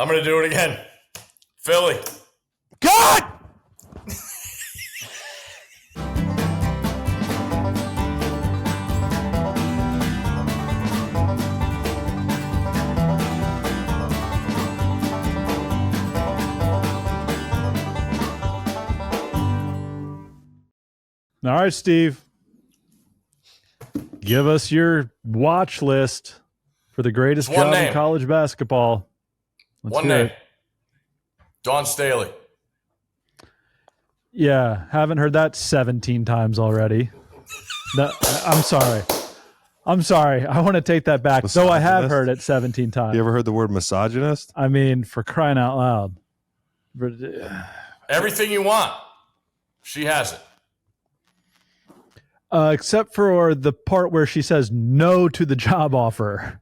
I'm going to do it again. Philly. God! All right, Steve. Give us your watch list for the greatest job in college basketball. One name. Dawn Staley. Yeah, haven't heard that 17 times already. No, I'm sorry. I want to take that back. Though I have heard it 17 times. You ever heard the word misogynist? I mean, for crying out loud. Everything you want. She has it. Except for the part where she says no to the job offer.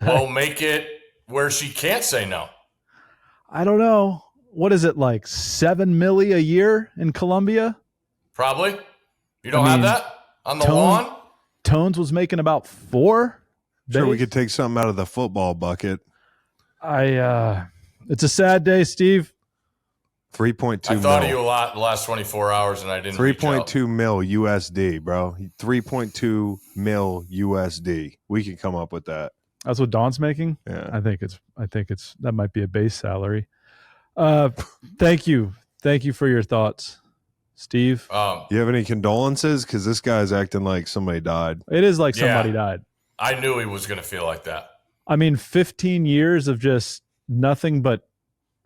Well, make it where she can't say no. I don't know. What is it, like $7 million a year in Columbia? Probably. You don't have that on the lawn? Tones was making about $4 Sure, we could take something out of the football bucket. It's a sad day, Steve. 3.2 I thought of you a lot the last 24 hours, and I didn't. 3.2 mil USD, bro. 3.2 mil USD. We can come up with that. That's what Dawn's making? Yeah. I think it's that might be a base salary. Thank you. Thank you for your thoughts, Steve. You have any condolences? Because this guy's acting like somebody died. It is like somebody died. I knew he was going to feel like that. I mean, 15 years of just nothing but,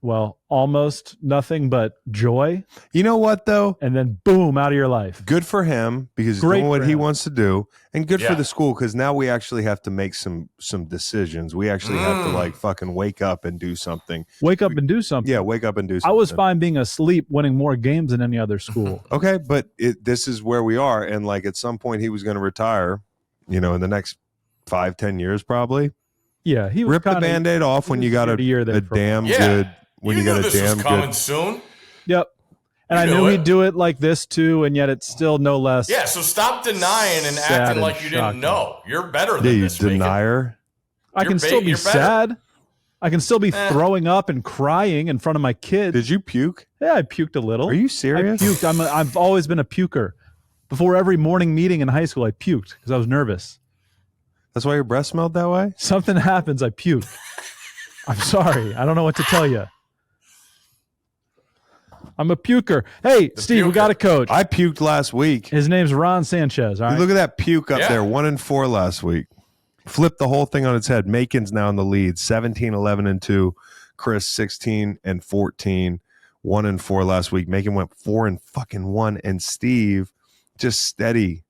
well, almost nothing but joy. You know what, though? And then, boom, out of your life. Good for him because he's doing what he wants to do. And good for the school because now we actually have to make some decisions. We actually have to, like, fucking wake up and do something. Wake up and do something. Yeah, wake up and do something. I was fine being asleep, winning more games than any other school. Okay, but this is where we are. And, like, at some point he was going to retire, in the next 5-10 years probably. Yeah, he was rip the Band-Aid off when you got a damn good. When you got a damn good. Soon. Yep. And I knew he'd do it like this too, and yet it's still no less. Yeah, so stop denying and acting like you didn't know. You're better than this. Yeah, you denier. I can still be sad. I can still be throwing up and crying in front of my kids. Did you puke? Yeah, I puked a little. Are you serious? I puked. I've always been a puker. Before every morning meeting in high school, I puked because I was nervous. That's why your breath smelled that way? Something happens, I puke. I'm sorry. I don't know what to tell you. I'm a puker. Hey, Steve, we got a coach. I puked last week. His name's Ron Sanchez. All right? Look at that puke up there. 1-4 last week. Flipped the whole thing on its head. Macon's now in the lead. 17-11-2. Chris 16-14. 1-4 last week. Macon went 4-1. And Steve just steady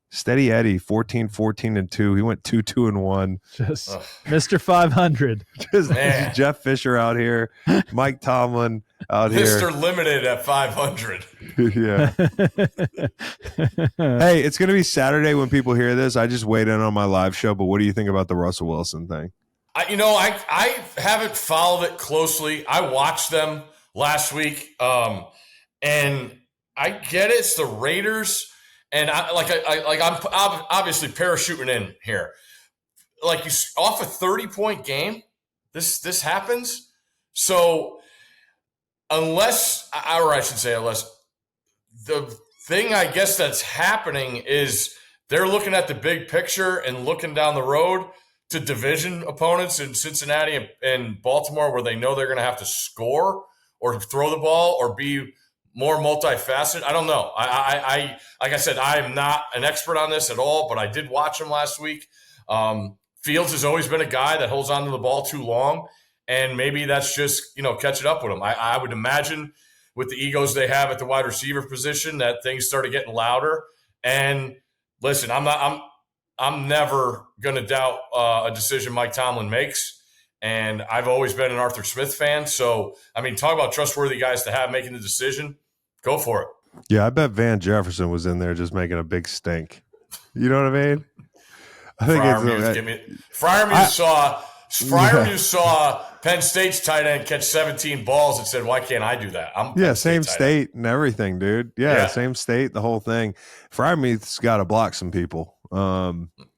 Eddie, 14-14-2. He went 2-2-1. Just Mr. 500. Just Jeff Fisher out here. Mike Tomlin out here. Mr. Limited at 500. Yeah. Hey, it's going to be Saturday when people hear this. I just weighed in on my live show, but what do you think about the Russell Wilson thing? I haven't followed it closely. I watched them last week, and I get it. It's the Raiders. And I'm obviously parachuting in here. Like, you off a 30-point game, this happens. So unless the thing I guess that's happening is they're looking at the big picture and looking down the road to division opponents in Cincinnati and Baltimore, where they know they're going to have to score or throw the ball or be more multifaceted. I don't know. I like I said, I am not an expert on this at all, but I did watch him last week. Fields has always been a guy that holds on to the ball too long, and maybe that's just catching up with him. I would imagine with the egos they have at the wide receiver position that things started getting louder. And listen, I'm never going to doubt a decision Mike Tomlin makes. And I've always been an Arthur Smith fan. So, talk about trustworthy guys to have making the decision. Go for it. Yeah, I bet Van Jefferson was in there just making a big stink. You know what I mean? I think Freiermuth saw Penn State's tight end catch 17 balls and said, "Why can't I do that?" Same state and everything, dude. Yeah, same state, the whole thing. Freiermuth's got to block some people.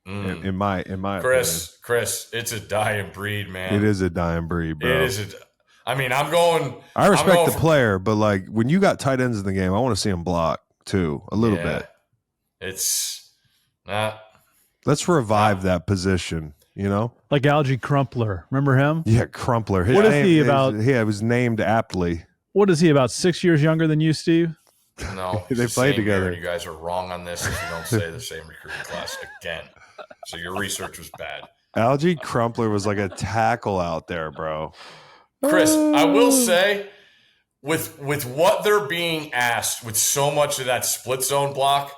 In my opinion. Chris, it's a dying breed, man. It is a dying breed, bro. It is. I respect the player, but like when you got tight ends in the game, I want to see them block too a little bit. It's not. Let's revive that position. You know, like Algie Crumpler. Remember him? Yeah, Crumpler. What is he about? Yeah, it was named aptly. What is he about? 6 years younger than you, Steve? No, they played together. You guys are wrong on this if you don't say the same recruiting class again. So your research was bad. Algie Crumpler was like a tackle out there, bro. Chris, I will say, with what they're being asked, with so much of that split zone block,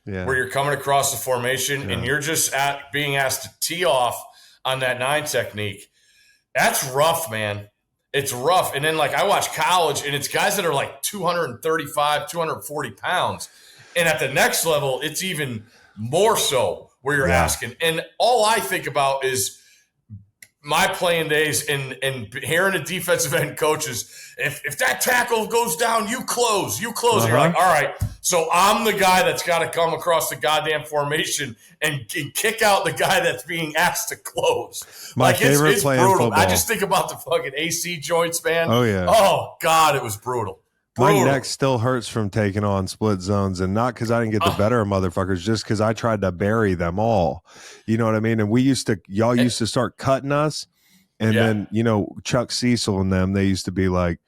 where you're coming across the formation and you're just being asked to tee off on that 9 technique, that's rough, man. It's rough. And then, like, I watch college, and it's guys that are like 235, 240 pounds. And at the next level, it's even more so where you're asking. And all I think about is my playing days and hearing the defensive end coaches, if that tackle goes down, you close. And you're like, all right, so I'm the guy that's got to come across the goddamn formation and kick out the guy that's being asked to close. My favorite it's play brutal. in football. I just think about the fucking AC joints, man. Oh, yeah. Oh, God, it was brutal. My neck still hurts from taking on split zones, and not because I didn't get the better of motherfuckers, just because I tried to bury them all. You know what I mean? And y'all used to start cutting us, and then, Chuck Cecil and them, they used to be like,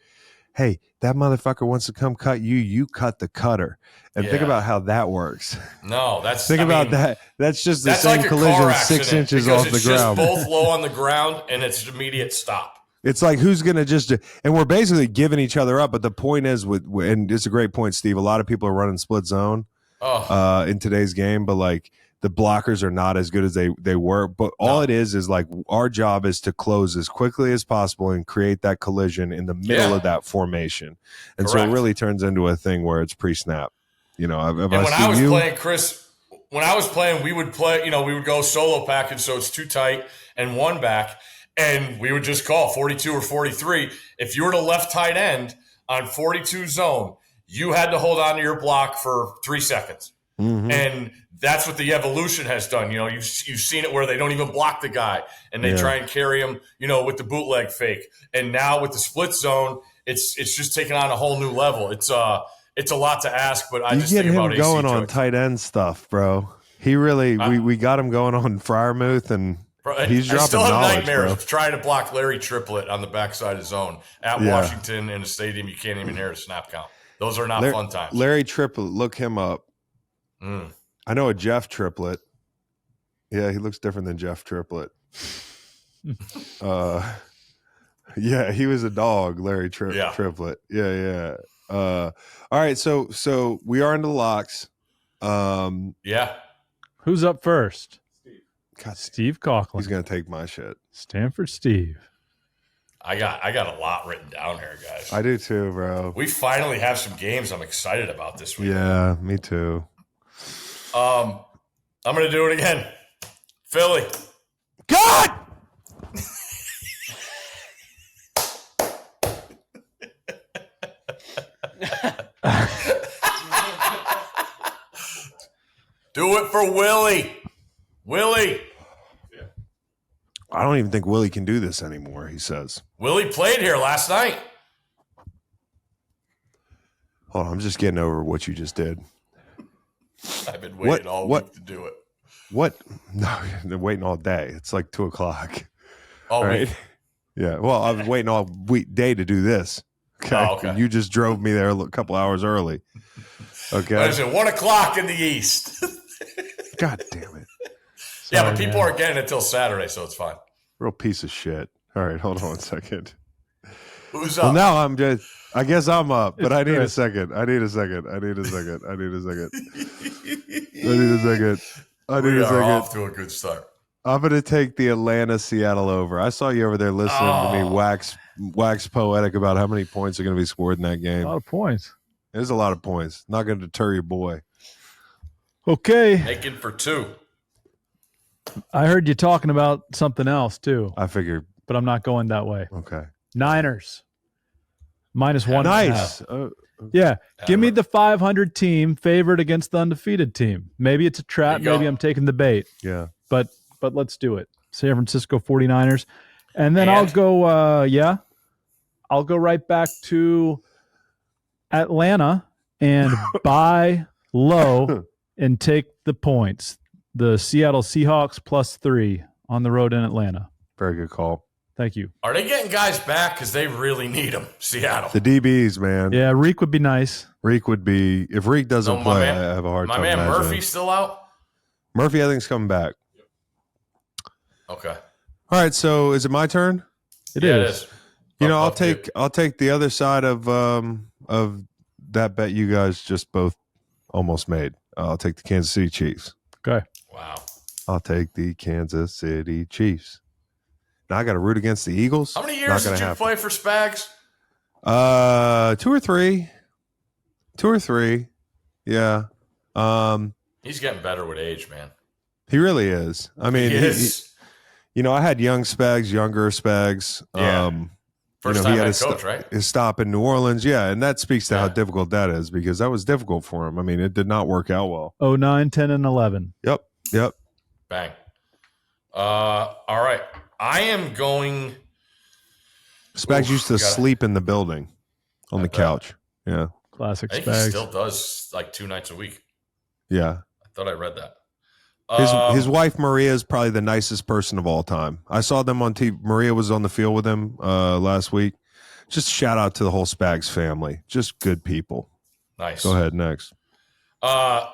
hey, that motherfucker wants to come cut you, you cut the cutter. And think about how that works. No, that's that. That's just the same like collision 6 inches off the ground. It's just both low on the ground, and it's an immediate stop. It's like, who's going to and we're basically giving each other up. But the point is, and it's a great point, Steve, a lot of people are running split zone in today's game, but like the blockers are not as good as they were. But all it is like our job is to close as quickly as possible and create that collision in the middle of that formation. And so it really turns into a thing where it's pre-snap. When I was playing, Chris, we would play, we would go solo package, so it's 2 tight and 1 back. And we would just call 42 or 43. If you were the left tight end on 42 zone, you had to hold on to your block for 3 seconds. Mm-hmm. And that's what the evolution has done. You've seen it where they don't even block the guy and they try and carry him, with the bootleg fake. And now with the split zone, it's just taken on a whole new level. It's a lot to ask, but I just think about AC going on joints. Tight end stuff, bro. He really we got him going on Freiermuth, and he's dropping knowledge, I still have nightmares bro. trying to block Larry Triplett on the backside of zone at Washington in a stadium you can't even hear a snap count. Those are not fun times. Larry Triplett, look him up. I know a Jeff Triplett. Yeah, he looks different than Jeff Triplett. Yeah, he was a dog, Larry Triplett. Yeah. All right, so we are into the locks. Who's up first? God, Steve Coughlin. He's gonna take my shit. Stanford Steve. I got a lot written down here, guys. I do too, bro. We finally have some games I'm excited about this week. Yeah, me too. I'm gonna do it again. Philly. God! Do it for Willie. Willie. I don't even think Willie can do this anymore, he says. Willie played here last night. Hold on, I'm just getting over what you just did. I've been waiting all week to do it. What? No, they're waiting all day. It's like 2:00. All right. Yeah. Well, I was waiting all day to do this. Okay. Oh, okay. You just drove me there a couple hours early. Okay. What is it? 1:00 in the East. God damn it. Yeah, but people aren't getting it till Saturday, so it's fine. Real piece of shit. All right, hold on 1 second. Who's up? Well, now I guess I'm up, but I need Chris. a second. I need a second. We are off to a good start. I'm going to take the Atlanta-Seattle over. I saw you over there listening to me wax poetic about how many points are going to be scored in that game. A lot of points. There's a lot of points. Not going to deter your boy. Okay. Making for 2. I heard you talking about something else too, I figured. but I'm not going that way. Okay. Niners. -1.5. Nice. Yeah. Give me the 500 team favored against the undefeated team. Maybe it's a trap. There you go. Maybe I'm taking the bait. Yeah. but let's do it. San Francisco 49ers. And then I'll go I'll go right back to Atlanta and buy low and take the points. The Seattle Seahawks +3 on the road in Atlanta. Very good call. Thank you. Are they getting guys back? Because they really need them, Seattle. The DBs, man. Yeah, Reek would be nice. Reek would be, if Reek doesn't play, I have a hard time. My man imagining. Murphy's still out? Murphy, I think, is coming back. Okay. All right, so is it my turn? It is. You know, I'll take the other side of that bet you guys just both almost made. I'll take the Kansas City Chiefs. Okay. Wow. I'll take the Kansas City Chiefs. Now I got to root against the Eagles. How many years did you play for Spags? 2 or 3. 2 or 3. Yeah. He's getting better with age, man. He really is. I mean, he, I had young Spags, younger Spags. Yeah. First time head coach, right? His stop in New Orleans. Yeah. And that speaks to how difficult that is, because that was difficult for him. I mean, it did not work out well. 09, 10, and 11. Yep. Bang. All right. I am going. Spags used to sleep in the building on the couch. Yeah. Classic I think Spags. he still does like 2 nights a week. Yeah. I thought I read that. His wife Maria is probably the nicest person of all time. I saw them on TV. Maria was on the field with him last week. Just shout out to the whole Spags family. Just good people. Nice. Go ahead, next. I'm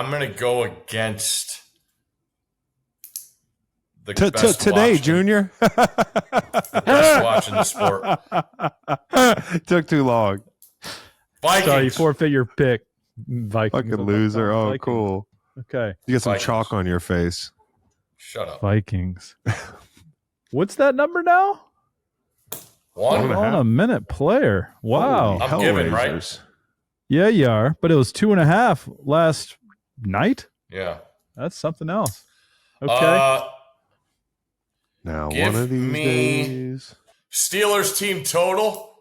going to go against the best today, watching, Junior. the best watching the sport. Took too long. Vikings. Sorry, you forfeit your pick. Vikings. Fucking loser. Oh, Vikings. cool. Okay. You got some Vikings. chalk on your face. Shut up. Vikings. What's that number now? 1. On a minute player. Wow. I'm giving, right? Yeah, you are. But it was 2.5 last night. Yeah. That's something else. Okay. Now, Give one of these me days. Steelers team total.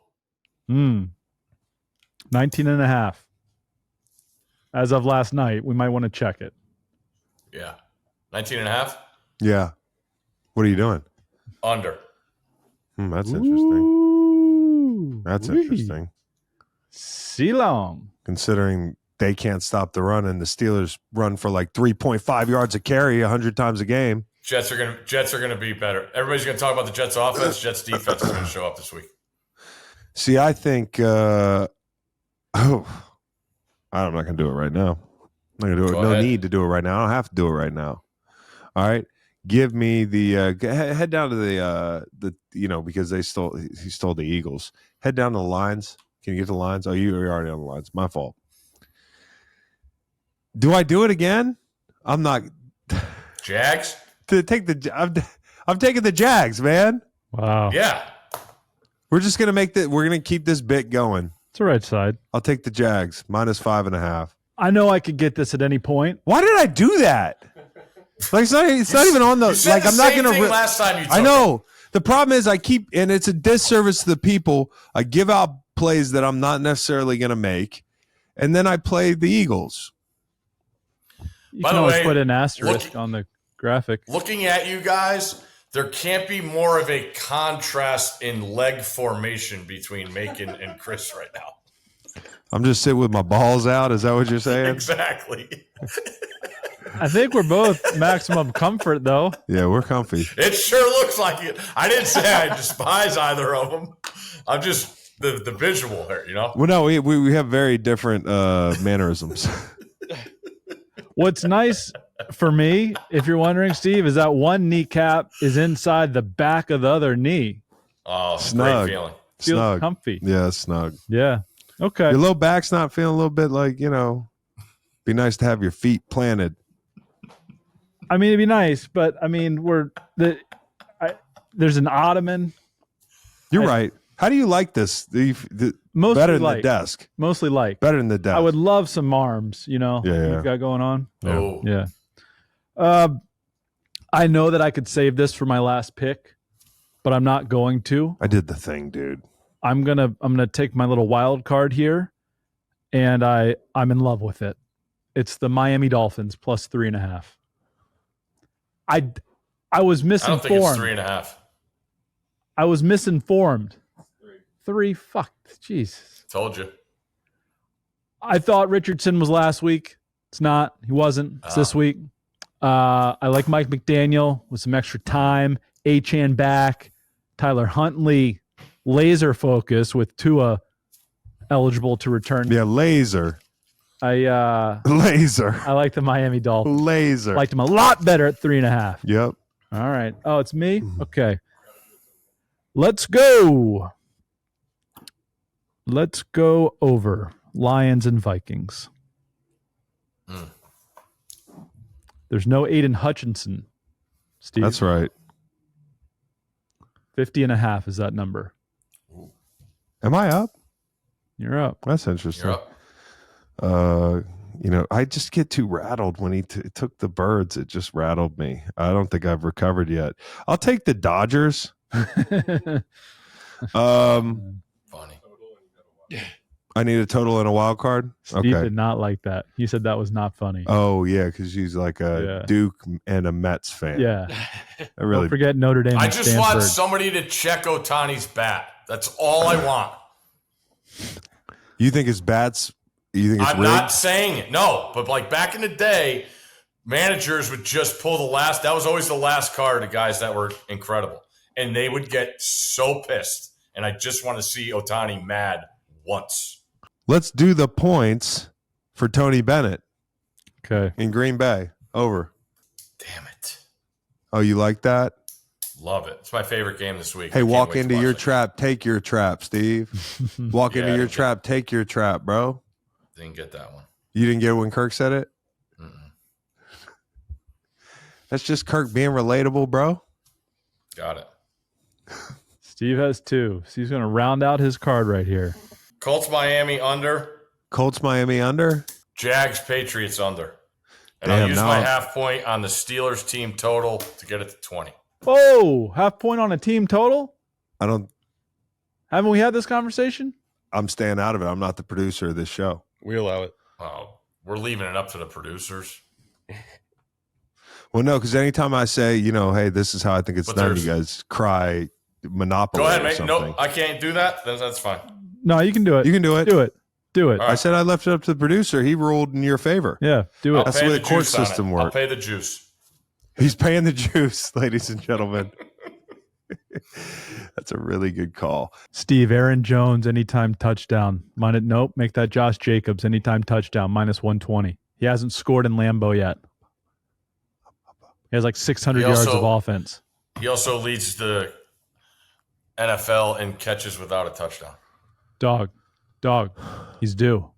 19.5. As of last night, we might want to check it. Yeah. 19.5. Yeah. What are you doing? Under. That's interesting. Ooh, That's wee. interesting. Long. Considering they can't stop the run, and the Steelers run for like 3.5 yards a carry 100 times a game. Jets are gonna be better. Everybody's gonna talk about the Jets offense. Jets defense is gonna show up this week. See, I think I'm not gonna do it right now. I'm not gonna do it. Go No ahead. need to do it right now. I don't have to do it right now. All right. Give me the head down to the because he stole the Eagles. Head down to the lines. Can you get the lines? Oh, you're already on the lines. My fault. Do I do it again? I'm not. Jags. I'm taking the Jags, man. Wow. Yeah. We're just gonna we're gonna keep this bit going. It's the right side. I'll take the Jags -5.5. I know I could get this at any point. Why did I do that? Like it's not even on the You said the I'm not same gonna. thing last time you. Took I know. The problem is I keep, and it's a disservice to the people. I give out plays that I'm not necessarily gonna make, and then I play the Eagles. You By can the always way, put an asterisk on the graphic. Looking at you guys, there can't be more of a contrast in leg formation between Macon and Chris right now. I'm just sitting with my balls out. Is that what you're saying? Exactly. I think we're both maximum comfort, though. Yeah, we're comfy. It sure looks like it. I didn't say I despise either of them. I'm just the visual here, you know? Well, no, we have very different mannerisms. What's nice for me, if you're wondering, Steve, is that one kneecap is inside the back of the other knee. Oh, Snug. great feeling. Feels Snug. comfy. Yeah, snug. Yeah. Okay. Your low back's not feeling a little bit like, be nice to have your feet planted. I mean, it'd be nice, but I mean, there's an ottoman. You're right. How do you like this? Mostly better than light. the desk. Mostly like. Better than the desk. I would love some arms, Yeah. you've got going on. Oh. Yeah. I know that I could save this for my last pick, but I'm not going to. I did the thing, dude. I'm gonna take my little wild card here, and I'm in love with it. It's the Miami Dolphins +3.5. I was I don't think it's misinformed. 3.5. I was misinformed. 3. Fuck. Jeez. Told you. I thought Richardson was last week. It's not. He wasn't. It's this week. I like Mike McDaniel with some extra time. Achane back. Tyler Huntley, laser focus with Tua eligible to return. Yeah, laser. Laser. I like the Miami Dolphins. Laser. Liked them a lot better at 3.5. Yep. All right. Oh, it's me? Okay. Let's go. Let's go over Lions and Vikings. There's no Aiden Hutchinson, Steve. That's right. 50.5 is that number. Am I up? You're up. That's interesting. You're up. I just get too rattled when he took the Birds. It just rattled me. I don't think I've recovered yet. I'll take the Dodgers. Funny. I need a total and a wild card. Steve Okay. did not like that. He said that was not funny. Oh yeah, because he's like a Duke and a Mets fan. Yeah. I really Don't forget Notre Dame. I and just Stanford. want somebody to check Ohtani's bat. That's all I want. You think his bats? You think it's I'm rigged? not saying it. No, but like back in the day, managers would just pull the last. That was always the last card to guys that were incredible, and they would get so pissed. And I just want to see Ohtani mad once. Let's do the points for Tony Bennett Okay. in Green Bay. Over. Damn it. Oh, you like that? Love it. It's my favorite game this week. Hey, I can't walk wait to into watch your it. trap. Take your trap, Steve. Walk into Yeah, your I trap. Take your trap, bro. Didn't get that one. You didn't get it when Kirk said it? Mm-mm. That's just Kirk being relatable, bro. Got it. Steve has 2. Steve's going to round out his card right here. Colts Miami under. Colts Miami under. Jags Patriots under. And Damn, I'll use now my I'm- half point on the Steelers team total to get it to 20. Oh, half point on a team total? I don't. Haven't we had this conversation? I'm staying out of it. I'm not the producer of this show. We allow it. Oh, we're leaving it up to the producers. Well, no, because anytime I say, hey, this is how I think it's But done, there's- you guys cry Monopoly. Go ahead, or mate. something. No, I can't do that. Then that's fine. No, you can do it. You can do it. Do it. Do it. All right. I said I left it up to the producer. He ruled in your favor. Yeah, do I'll it. That's pay the way the court juice on system it. I'll works. pay the juice. He's paying the juice, ladies and gentlemen. That's a really good call. Steve, Aaron Jones, anytime touchdown. Nope, make that Josh Jacobs, anytime touchdown, -120. He hasn't scored in Lambeau yet. He has like 600 He yards also- of offense. He also leads the NFL in catches without a touchdown. Dog. He's due.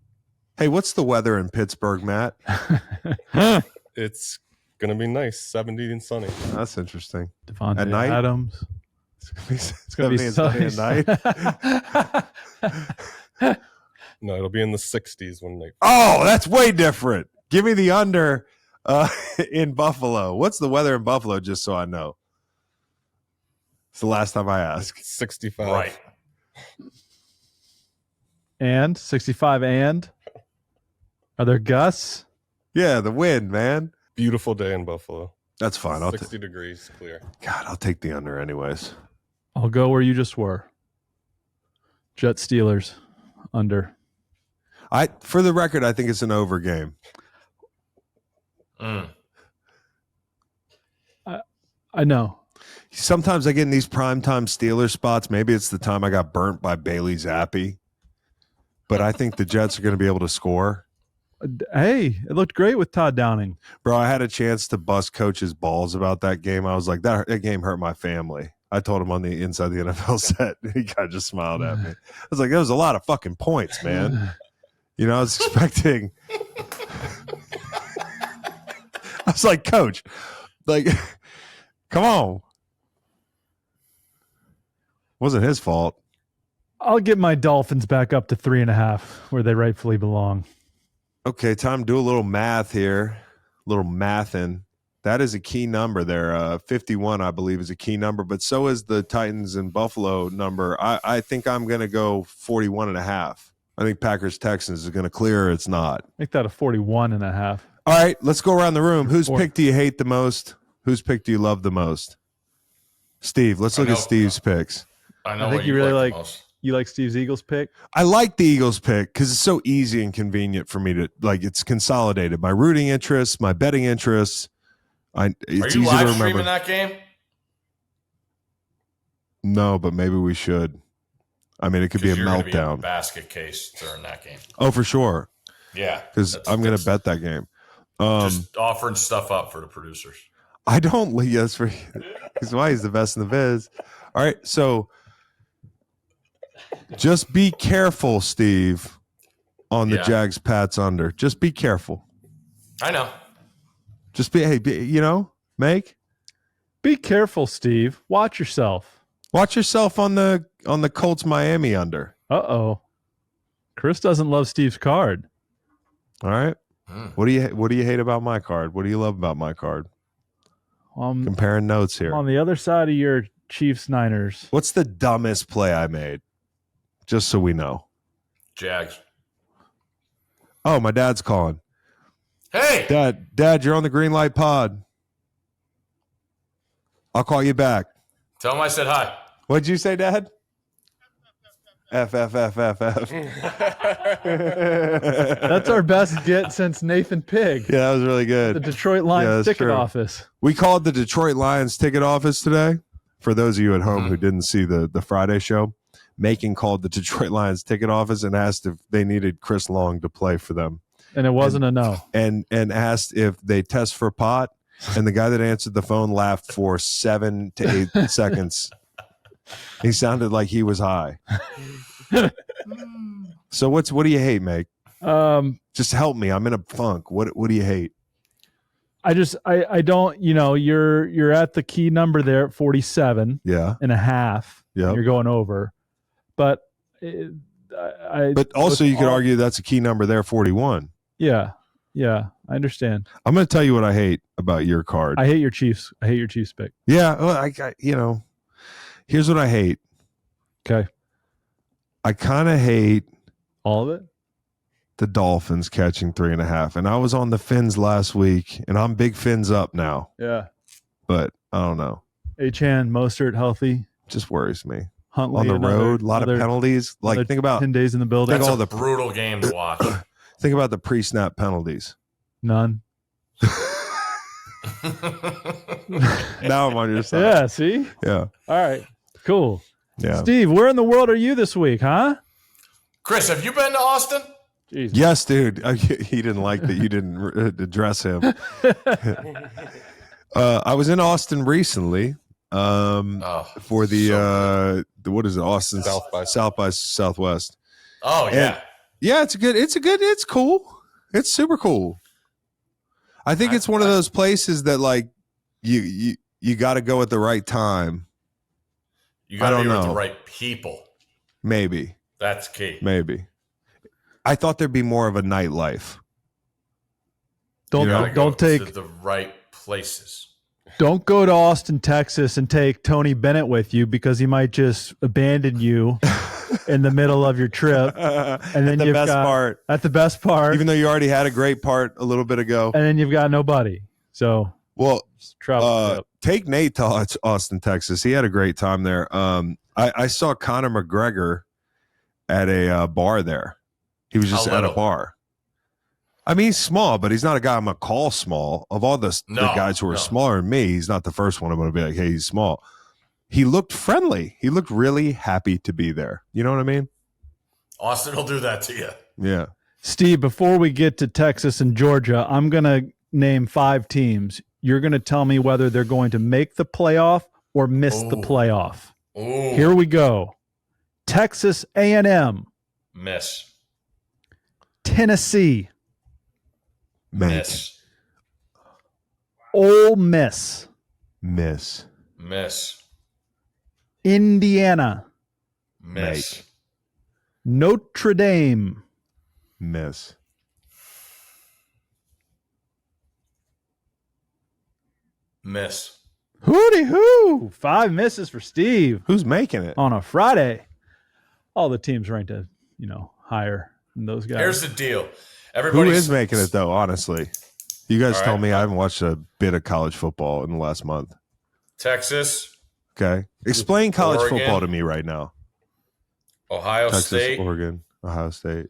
Hey, what's the weather in Pittsburgh, Matt? It's going to be nice, 70 and sunny. That's interesting. Devontae At night? Adams. It's Going to be sunny at night. No, it'll be in the 60s when they. Oh, that's way different. Give me the under in Buffalo. What's the weather in Buffalo, just so I know? It's the last time I asked. 65. Right. And 65 and are there gusts? Yeah, the wind, man. Beautiful day in Buffalo. That's fine. 60 degrees clear. I'll take the under anyways. I'll go where you just were. Jet Steelers under. For the record, I think it's an over game. I know. Sometimes I get in these primetime Steelers spots. Maybe it's the time I got burnt by Bailey Zappi. But I think the Jets are going to be able to score. Hey, it looked great with Todd Downing. Bro, I had a chance to bust coach's balls about that game. I was like, that game hurt my family. I told him on the inside the NFL set. He kind of just smiled at me. I was like, that was a lot of fucking points, man. I was expecting. I was like, Coach, come on. Wasn't his fault. I'll get my Dolphins back up to 3.5 where they rightfully belong. Okay, time to do a little math here. A little mathing. That is a key number there. 51, I believe, is a key number, but so is the Titans and Buffalo number. I think I'm going to go 41.5. I think Packers-Texans is going to clear or it's not. Make that a 41.5. All right, let's go around the room. Whose pick do you hate the most? Whose pick do you love the most? Steve, let's look at Steve's picks. I know I think what you really like the most. You like Steve's Eagles pick? I like the Eagles pick because it's so easy and convenient for me to it's consolidated. My rooting interests, my betting interests. It's Are you easy live to streaming remember. that game? No, but maybe we should. I mean, it could be a You're gonna be meltdown. a basket case during that game. Oh, for sure. Yeah, Because I'm going to bet that game. Just offering stuff up for the producers. I don't. Yes, that's why he's the best in the biz. All right, so just be careful, Steve, on the Jags Pats under. Just be careful. I know. Just make. Be careful, Steve. Watch yourself. Watch yourself on the Colts Miami under. Uh-oh. Chris doesn't love Steve's card. All right. What do you hate about my card? What do you love about my card? Comparing notes here. On the other side of your Chiefs Niners. What's the dumbest play I made? Just so we know. Jags. Oh, my dad's calling. Hey, Dad, you're on the Green Light Pod. I'll call you back. tell him I said hi. What'd you say, Dad? F. That's our best get since Nathan Pig. Yeah, that was really The good. Detroit Lions ticket office. We called the Detroit Lions ticket office today. For those of you at home who didn't see the Friday show, Macon called the Detroit Lions ticket office and asked if they needed Chris Long to play for them. And it wasn't a no. And asked if they test for pot. And the guy that answered the phone laughed for 7 to 8 seconds. He sounded like he was high. So what do you hate, Meg? Just help me. I'm in a funk. What do you hate? I don't, you're at the key number there at 47 and a half. Yeah. You're going over. But But also you could argue that's a key number there, 41. Yeah. Yeah, I understand. I'm going to tell you what I hate about your card. I hate your Chiefs. I hate your Chiefs pick. Yeah, well, here's what I hate. Okay. I kind of hate all of it. The Dolphins catching 3.5. And I was on the Fins last week, and I'm big Fins up now. Yeah. But I don't know. Achane, Mostert healthy. Just worries me. Huntley on the road, a lot of penalties. Like, think about 10 days in the building. That's a brutal game to watch. Think about the pre-snap penalties. None. Now I'm on your side. Yeah, see? Yeah. All right. Cool. Yeah. Steve, where in the world are you this week, huh? Chris, have you been to Austin? Jesus. Yes, dude. He didn't like that you didn't address him. I was in Austin recently for the what is it? Austin South by Southwest. Oh, yeah. And, yeah, it's cool. It's super cool. I think it's one of those places that like you got to go at the right time. You got to be with the right people. Maybe. That's key. Maybe. I thought there'd be more of a nightlife. Don't take to the right places. Don't go to Austin, Texas, and take Tony Bennett with you because he might just abandon you in the middle of your trip. And then at the best part, even though you already had a great part a little bit ago, and then you've got nobody. So take Nate to Austin, Texas. He had a great time there. I saw Conor McGregor at a bar there. He was just at a bar. I mean, he's small, but he's not a guy I'm going to call small. Of all the guys who are smaller than me, he's not the first one I'm going to be like, hey, he's small. He looked friendly. He looked really happy to be there. You know what I mean? Austin will do that to you. Yeah. Steve, before we get to Texas and Georgia, I'm going to name 5 teams. You're going to tell me whether they're going to make the playoff or miss the playoff. Ooh. Here we go. Texas A&M. Miss. Tennessee. Miss. Ole Miss. Miss. Miss. Indiana. Miss. Notre Dame. Miss. Miss. Hooty hoo. 5 misses for Steve. Who's making it? On a Friday. All the teams ranked higher than those guys. Here's the deal. Who is making it though, honestly? You guys All tell right. me I haven't watched a bit of college football in the last month. Texas, Okay. Explain college Oregon. football to me right now. Ohio Texas, State, Oregon, Ohio State.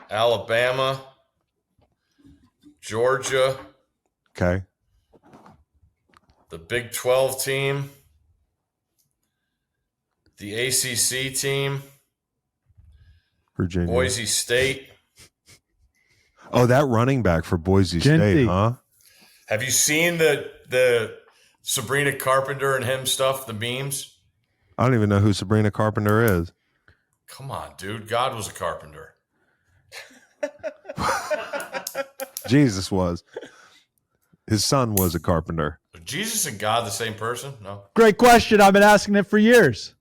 Alabama, Georgia, Okay. the Big 12 team, the ACC team, Virginia. Boise State. Oh, that running back for Boise Genty. State, huh? Have you seen the Sabrina Carpenter and him stuff, the memes? I don't even know who Sabrina Carpenter is. Come on, dude. God was a carpenter. Jesus was. His son was a carpenter. Are Jesus and God the same person? No. Great question. I've been asking it for years.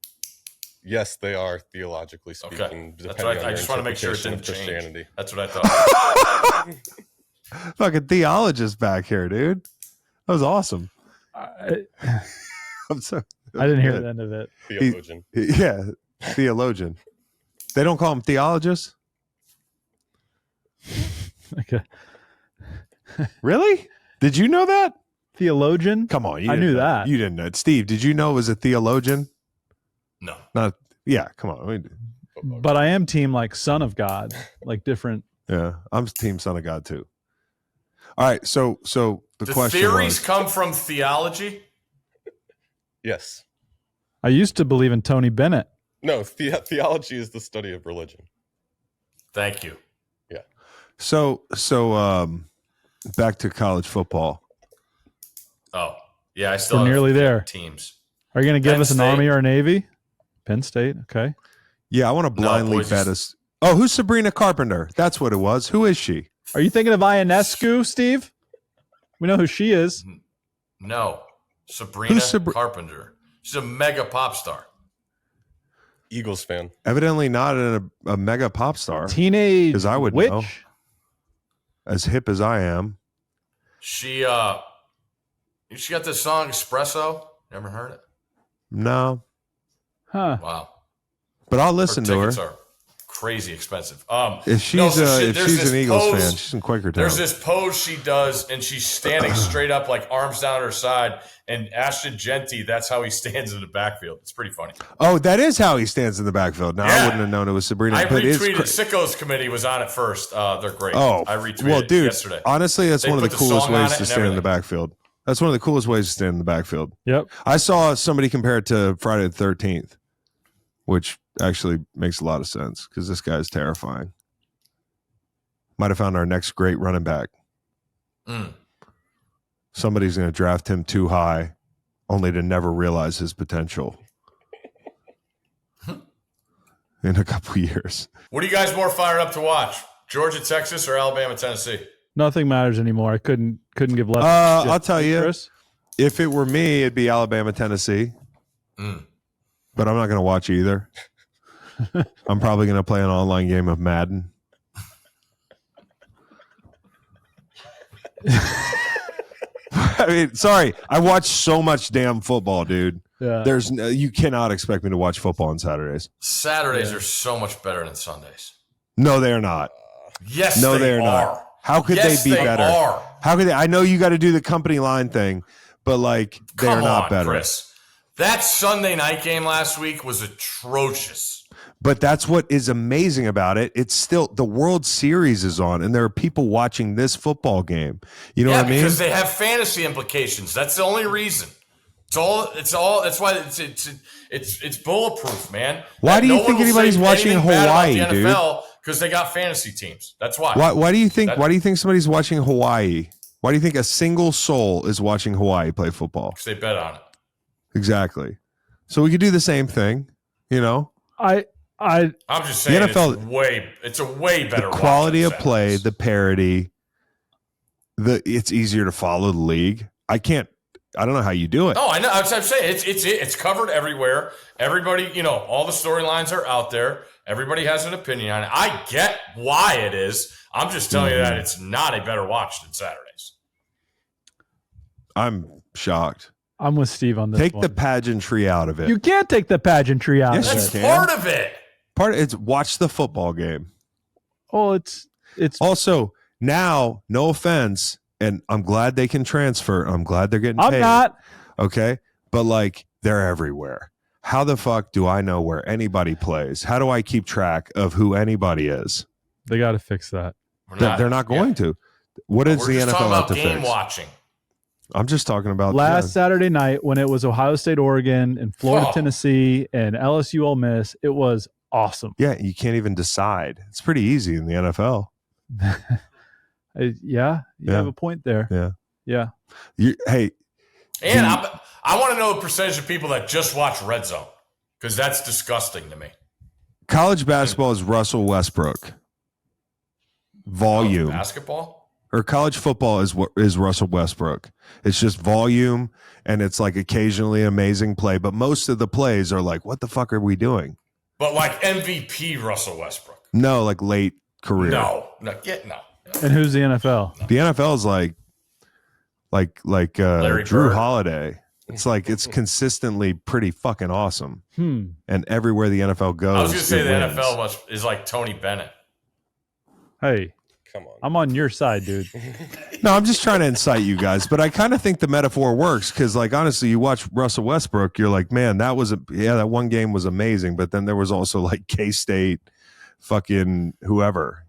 Yes, they are theologically speaking. Okay. That's depending right. on I your just want to make sure it interpretation didn't of change. Christianity. That's what I thought. Fucking theologist back here, dude. That was awesome. I I'm sorry. didn't hear the end of it. Theologian. Yeah, theologian. They don't call him theologists? Okay. Really? Did you know that? Theologian? Come on. You I didn't knew know. that. You didn't know it. Steve, did you know it was a theologian? No. Not. Yeah, come on. I mean, But I am team like son of God, like different. yeah, I'm team son of God too. All right, so the The question theories was, come from theology? Yes. I used to believe in Tony Bennett. No, theology is the study of religion. Thank you. so back to college football. Oh, yeah. I still We're have nearly there. teams. Are you going to give Penn us an State. Army or a Navy? Penn State. Okay. Yeah, I want to blindly Boise bet us. Oh, who's Sabrina Carpenter? That's what it was. Who is she? Are you thinking of Ionescu, Steve? We know who she is. No. Sabrina Who's Carpenter. She's a mega pop star. Eagles fan. Evidently not a mega pop star. Teenage 'Cause I would witch. know. As hip as I am. She got this song Espresso. Never heard it? No, Huh. Wow. but I'll listen to her. Tickets are crazy expensive. If she's no, so if there's she's this an Eagles pose- fan, she's in Quakertown. There's this pose she does, and she's standing straight up, like arms down her side. And Ashton Genty, that's how he stands in the backfield. It's pretty funny. Oh, that is how he stands in the backfield. Now I Yeah. wouldn't have known it was Sabrina. I but it's retweeted. cra- Sickos Committee was on it first. They're great. Oh, I retweeted well, dude. yesterday. Honestly, that's They one of the put the coolest song on ways it to and stand in the everything. backfield. That's one of the coolest ways to stand in the backfield. Yep. I saw somebody compare it to Friday the 13th, which actually makes a lot of sense because this guy's terrifying. Might have found our next great running back. Mm. Somebody's going to draft him too high, only to never realize his potential in a couple years. What are you guys more fired up to watch? Georgia, Texas, or Alabama, Tennessee? Nothing matters anymore. I couldn't give less. shit. I'll tell you, Chris? if it were me, it'd be Alabama, Tennessee. Mm. But I'm not going to watch either. I'm probably going to play an online game of Madden. I mean, sorry, I watch so much damn football, dude. Yeah. You cannot expect me to watch football on Saturdays. Saturdays are so much better than Sundays. No, they're not. Yes, No, they they're are. not. How could Yes, they be better? Are. How could they? I know you got to do the company line thing, but like they're Come not on, better. Chris. That Sunday night game last week was atrocious. But that's what is amazing about it. It's still the World Series is on, and there are people watching this football game. You know what I mean? Because they have fantasy implications. That's the only reason. It's all. That's why it's bulletproof, man. Why do you No one think will anybody's say watching anything bad about Hawaii, the dude? NFL because they got fantasy teams. That's why. Why do you think? Why do you think somebody's watching Hawaii? Why do you think a single soul is watching Hawaii play football? Because they bet on it. Exactly. So we could do the same thing. You know, I'm just saying, NFL it's a way better. the quality watch of on play, Saturdays. the parity, it's easier to follow the league. I don't know how you do it. No, I know. I'm saying it's covered everywhere. Everybody, all the storylines are out there. Everybody has an opinion on it. I get why it is. I'm just telling you that it's not a better watch than Saturdays. I'm shocked. I'm with Steve on this. Take one. the pageantry out of it. You can't take the pageantry out Yes, of you That's it. can. part of it. It's watch the football game. Oh, it's Also, Now, no offense, and I'm glad they can transfer. I'm glad they're getting paid. I'm not. Okay, but like they're everywhere. How the fuck do I know where anybody plays? How do I keep track of who anybody is? They got to fix that. They're not going to. What is the NFL have to game fix? watching. I'm just talking about Last Saturday night when it was Ohio State, Oregon, and Florida, Tennessee, and LSU, Ole Miss. It was awesome. Yeah, you can't even decide. It's pretty easy in the NFL. You have a point there. Yeah. And I want to know the percentage of people that just watch Red Zone because that's disgusting to me. College basketball is Russell Westbrook. Volume. Basketball? Or college football is Russell Westbrook. It's just volume, and it's like occasionally amazing play, but most of the plays are like, what the fuck are we doing? But like MVP Russell Westbrook. No, like late career. No. And who's the NFL? The NFL is like Drew Holiday. It's like it's consistently pretty fucking awesome. And everywhere the NFL goes, I was going to say the NFL is like Tony Bennett. Hey, come on! I'm on your side, dude. No, I'm just trying to incite you guys, but I kind of think the metaphor works because, like, honestly, you watch Russell Westbrook, you're like, man, that one game was amazing, but then there was also like K-State, fucking whoever.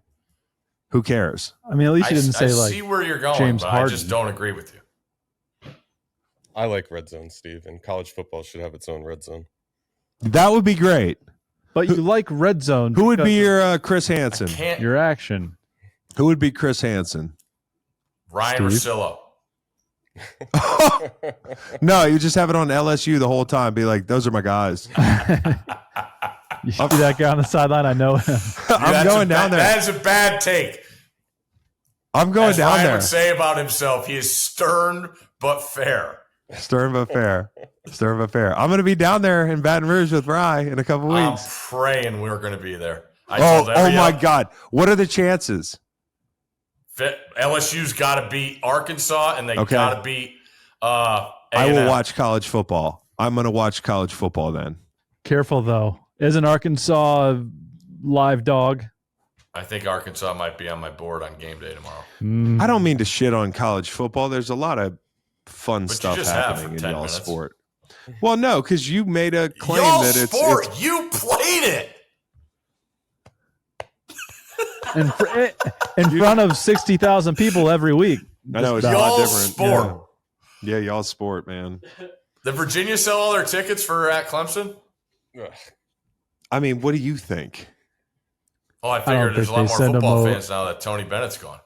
Who cares? I mean, at least you didn't say I like see where you're going, James but Harden. I just don't agree with you. I like red zone, Steve, and college football should have its own red zone. That would be great. But you like red zone. Who would be your Chris Hansen? Your action. Who would be Chris Hansen? Ryan Russillo. No, you just have it on LSU the whole time. Be like, those are my guys. You see that guy on the sideline? I know him. I'm going down there. That is a bad take. I'm going down Ryan there. would say about himself, he is stern but fair. Stern but fair. Stern but fair. I'm going to be down there in Baton Rouge with Rye in a couple weeks. I'm praying we're going to be there. Oh my God. What are the chances? LSU's got to beat Arkansas, and they got to beat A&M. I will watch college football. I'm going to watch college football then. Careful, though. Isn't Arkansas a live dog? I think Arkansas might be on my board on game day tomorrow. I don't mean to shit on college football. There's a lot of fun stuff happening in y'all's sport. Well, no, because you made a claim that it's sport. You played it. In front of 60,000 people every week. I know it's a lot different. Sport. Yeah, y'all sport, man. Did Virginia sell all their tickets for at Clemson? I mean, what do you think? Oh, I figured there's a lot more football fans now that Tony Bennett's gone.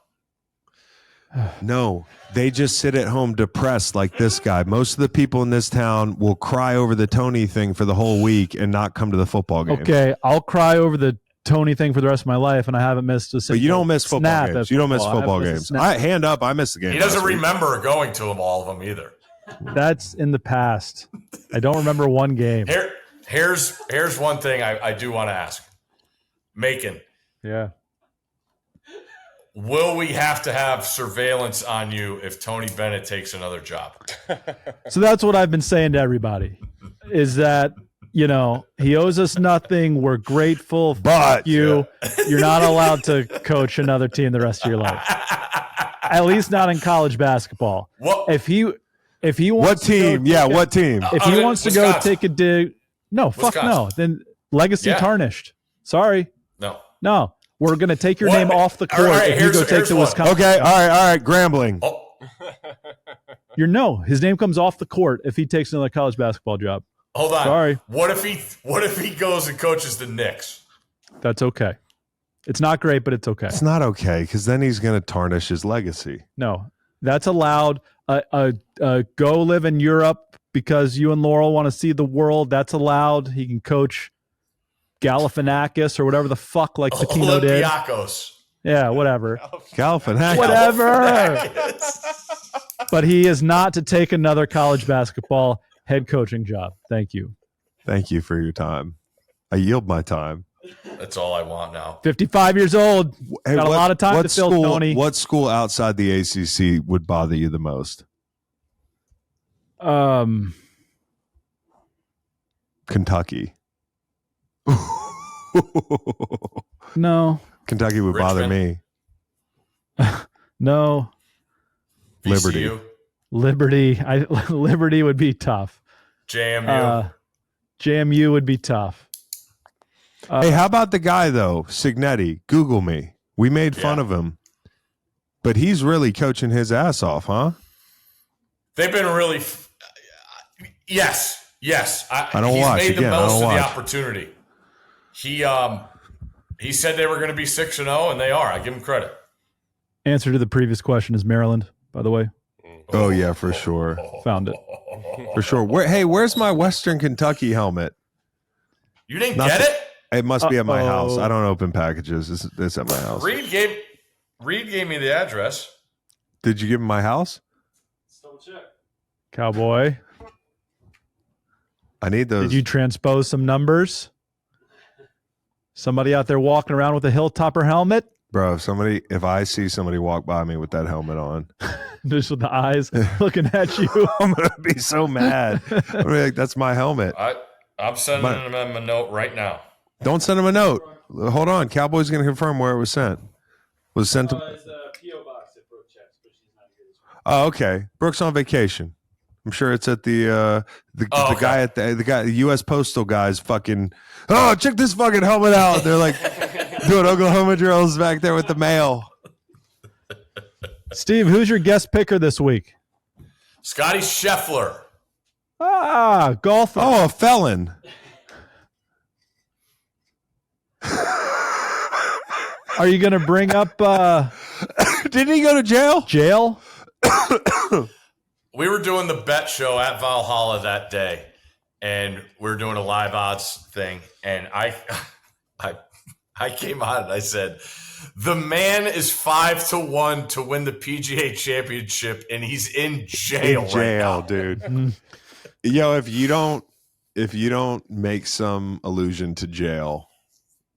No, they just sit at home depressed like this guy. Most of the people in this town will cry over the Tony thing for the whole week and not come to the football game. Okay, I'll cry over the Tony thing for the rest of my life, and I haven't missed a single. But you don't miss football games. You don't miss football games. Hand up, I missed the game. He doesn't remember going to them, all of them either. That's in the past. I don't remember one game. Here's one thing I do want to ask. Macon. Yeah. Will we have to have surveillance on you if Tony Bennett takes another job? So that's what I've been saying to everybody is that, you know, he owes us nothing. We're grateful. But you're not allowed to coach another team the rest of your life. At least not in college basketball. If he wants what team? What team? If he wants to go take a dig, no, fuck no. Then legacy tarnished. Sorry. No. We're going to take your name off the court if you go take the Wisconsin. Okay, all right, Grambling. His name comes off the court if he takes another college basketball job. Hold on. Sorry. What if he goes and coaches the Knicks? That's okay. It's not great, but it's okay. It's not okay because then he's going to tarnish his legacy. No, that's allowed. Go live in Europe because you and Laurel want to see the world. That's allowed. He can coach Galifianakis or whatever the fuck like Pitino did. Olympiacos. Yeah, whatever. Galifianakis. Whatever. But he is not to take another college basketball head coaching job. Thank you. Thank you for your time. I yield my time. That's all I want now. 55 years old. Got a lot of time to fill, Tony. What school outside the ACC would bother you the most? Kentucky. No. Kentucky would bother me. No. Liberty. VCU, Liberty. Liberty would be tough. JMU. JMU would be tough. Hey, how about the guy though, Signetti? Google me. We made fun of him, but he's really coaching his ass off, huh? They've been really. Yes. I don't he's watch. Made Again, the I most don't of the watch. opportunity. He said they were going to be 6-0, and they are. I give him credit. Answer to the previous question is Maryland, by the way. Oh yeah, for sure. Found it. For sure. Where's my Western Kentucky helmet? You didn't get it? It must be at my house. I don't open packages. It's at my house. Reed gave me the address. Did you give him my house? Cowboy. I need those. Did you transpose some numbers? Somebody out there walking around with a Hilltopper helmet? Bro, if I see somebody walk by me with that helmet on, Just with the eyes looking at you. I'm going to be so mad. I'm gonna be like, that's my helmet. I'm sending him a note right now. Don't send him a note. Hold on. Cowboy's going to confirm where it was sent. Was it sent to... It's a P.O. box that Brooke checks, but she's not here this week. Oh, okay. Brooke's on vacation. I'm sure it's at the guy at the U.S. Postal guys fucking, oh, check this fucking helmet out. They're like doing Oklahoma drills back there with the mail. Steve, who's your guest picker this week? Scotty Scheffler. Golfer. Oh, a felon. Are you going to bring up Didn't he go to jail? jail? We were doing the bet show at Valhalla that day, and we were doing a live odds thing, and I came on and I said, the man is 5-1 to win the PGA Championship, and he's in jail. In jail, right now. dude. Yo, if you don't make some allusion to jail,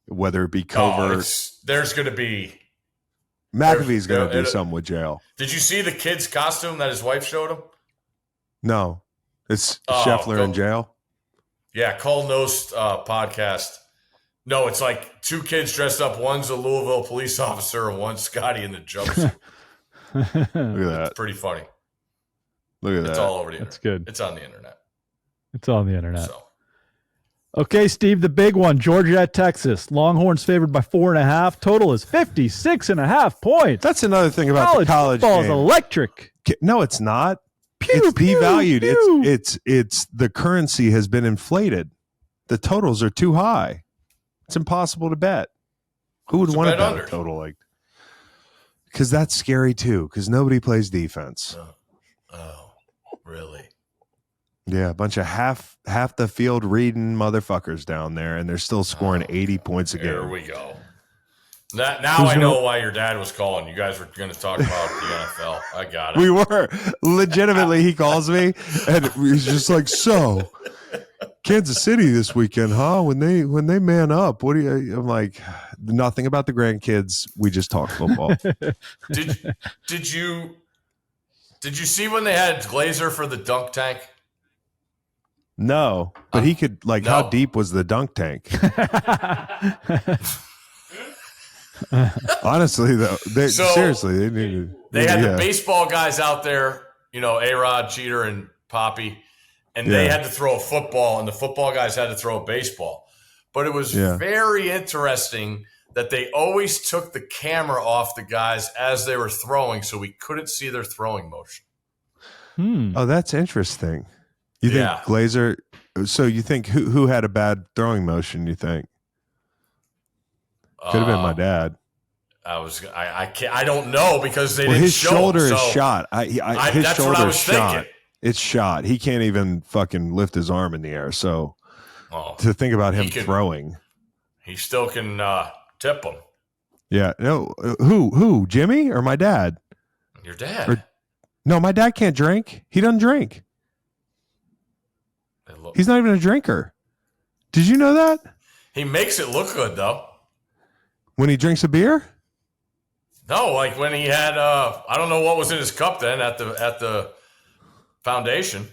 whether it be covert, there's going to be. McAfee's going to do something with jail. Did you see the kid's costume that his wife showed him? No, it's Scheffler in jail. Yeah, Cole Nost podcast. No, it's like two kids dressed up. One's a Louisville police officer and one's Scotty in the jumpsuit. Look at that. It's pretty funny. Look at that. It's all over the internet. That's good. It's on the internet. It's on the internet. So. Okay, Steve, the big one, Georgia at Texas. Longhorns favored by 4.5. Total is 56.5 points. That's another thing about the college football is game. electric. No, it's not. Pew, It's pew, devalued. pew. It's the currency has been inflated. The totals are too high. It's impossible to bet. Who would want to bet under? a total like? Because that's scary too. Because nobody plays defense. Oh, really? Yeah, a bunch of half the field reading motherfuckers down there, and they're still scoring 80 points a game. Here we go. Now I know why your dad was calling. You guys were going to talk about the NFL. I got it. We were legitimately. He calls me, and he's just like, "So, Kansas City this weekend, huh? When they man up, what do you?" I'm like, "Nothing about the grandkids. We just talk football." Did you see when they had Glazer for the dunk tank? No, but he could like. No. How deep was the dunk tank? Honestly, though, seriously, they needed. They had the baseball guys out there, A-Rod, Cheater, and Poppy, and they had to throw a football, and the football guys had to throw a baseball. But it was very interesting that they always took the camera off the guys as they were throwing, so we couldn't see their throwing motion. Oh, that's interesting. You think Glazer? So you think who had a bad throwing motion? You think could have been my dad. I don't know because they didn't his show shoulder him, is so shot. His that's shoulder what I is was shot. thinking. It's shot. He can't even fucking lift his arm in the air. So Oh, to think about him he can- throwing. he still can tip them. Yeah. No. Who? Jimmy or my dad? Your dad. Or- No, my dad can't drink. He doesn't drink. He's not even a drinker. Did you know that? He makes it look good though. When he drinks a beer? No, like when he had I don't know what was in his cup then at the foundation.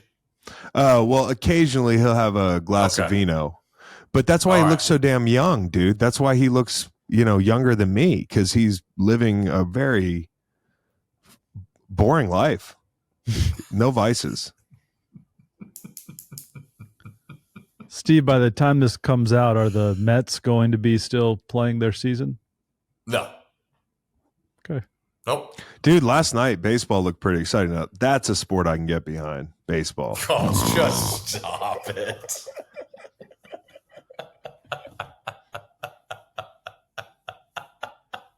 Well, occasionally he'll have a glass of vino. But that's why he looks so damn young, dude. That's why he looks, younger than me, because he's living a very boring life. No vices. Steve, by the time this comes out, are the Mets going to be still playing their season? No. Okay. Nope. Dude, last night, baseball looked pretty exciting. Now, that's a sport I can get behind, baseball. Oh, just stop it.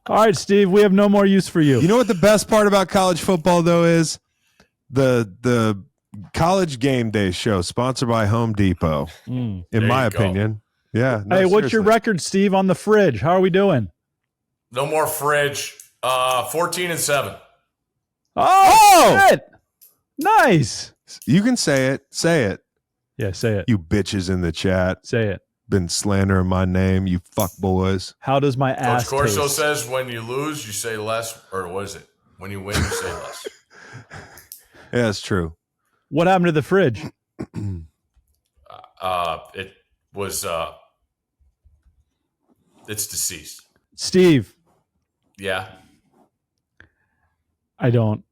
All right, Steve, we have no more use for you. You know what the best part about college football, though, is? The College Game Day show, sponsored by Home Depot, in my opinion. Yeah. No, hey, what's your seriously. record, Steve, on the fridge? How are we doing? No more fridge. 14-7. Oh! Shit! Nice. You can say it. Say it. Yeah, say it. You bitches in the chat. Say it. Been slandering my name, you fuck boys. How does my Coach ass Corso taste? says when you lose, you say less. Or what is it? When you win, you say less. Yeah, it's true. What happened to the fridge? It was it's deceased. Steve, Yeah. I don't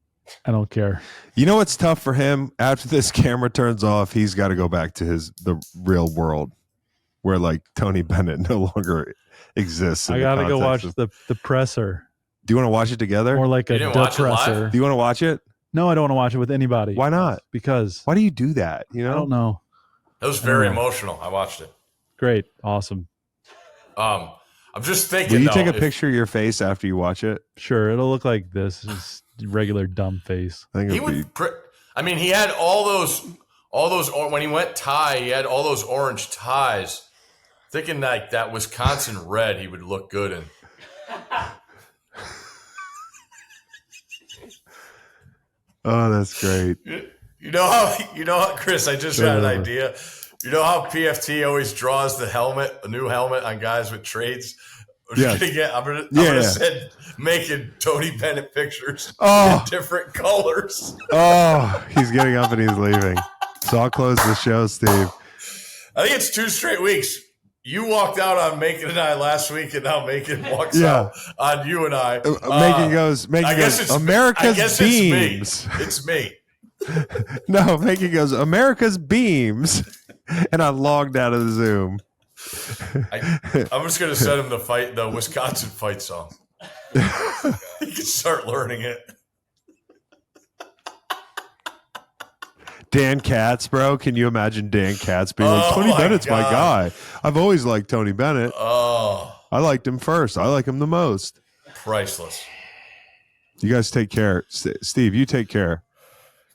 care. You know what's tough for him? After this camera turns off, he's got to go back to the real world, where like Tony Bennett no longer exists. I gotta go watch the presser, Do you want to watch it together? or like You a didn't watch it live? depressor. Do you want to watch it? No, I don't want to watch it with anybody. Why not? Because Why do you do that? You know? I don't know. It was very Oh. emotional. I watched it. Great, awesome. I'm just thinking. Will you though, take a if- picture of your face after you watch it? Sure, it'll look like this. Just regular dumb face. I think He it would be. would. I mean, he had all those. When he went tie, he had all those orange ties. Thinking like that Wisconsin red, he would look good in. Oh, that's great. You know how, Chris, I just had an idea. You know how PFT always draws a new helmet on guys with trades? Yes. I'm gonna Yeah. send Macon Tony Bennett pictures Oh. in different colors. Oh, he's getting up and he's leaving. So I'll close the show, Steve. I think it's 2 straight weeks. You walked out on Macon and I last week, and now Macon walks Yeah. out on you and I. Macon goes, America's beams. It's me. No, Macon goes, America's beams. And I logged out of the Zoom. I'm just gonna send him the Wisconsin fight song. He can start learning it. Dan Katz, bro. Can you imagine Dan Katz being like, Oh Tony my Bennett's my God. guy. I've always liked Tony Bennett. Oh, I liked him first. I like him the most. priceless. You guys take care. Steve, you take care.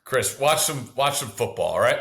Chris, watch some football. All right.